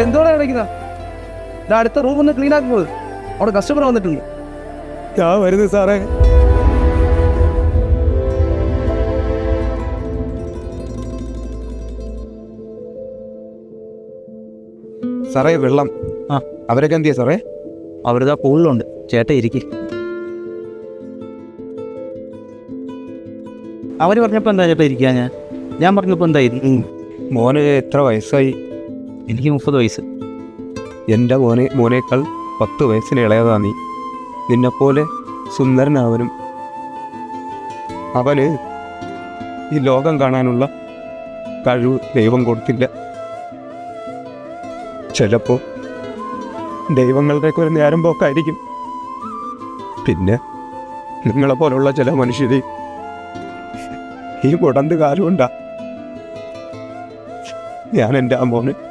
എന്തോടെ കളിക്കുന്ന? ഇതാ അടുത്ത റൂം ഒന്ന് ക്ലീൻ ആക്കുമ്പോൾ അവിടെ കസ്റ്റമർ വന്നിട്ടുണ്ട്. ഞാൻ വരുന്നു സാറേ. സാറേ വെള്ളം. ആ അവരൊക്കെ എന്തിയാ സാറേ? അവരിതാ പൂളിലുണ്ട്. ചേട്ടാ ഇരിക്കും. അവർ പറഞ്ഞപ്പോൾ എന്താ ചേട്ടാ ഇരിക്കുക? ഞാൻ പറഞ്ഞപ്പോൾ എന്തായിരുന്നു? മോന് എത്ര വയസ്സായി? എനിക്ക് 30 വയസ്സ്. എൻ്റെ മോനേക്കാൾ 10 വയസ്സിന് ഇളയതാ നീ. നിന്നെപ്പോലെ സുന്ദരനാവനും. അവന് ഈ ലോകം കാണാനുള്ള കഴിവ് ദൈവം കൊടുത്തില്ല. ചിലപ്പോൾ ദൈവങ്ങളുടെയൊക്കെ ഒരു നേരം പോക്കായിരിക്കും. പിന്നെ നിങ്ങളെപ്പോലുള്ള ചില മനുഷ്യർ ഈ മുടന്ത് കാലമുണ്ടാ. ഞാൻ എൻ്റെ ആ മോന്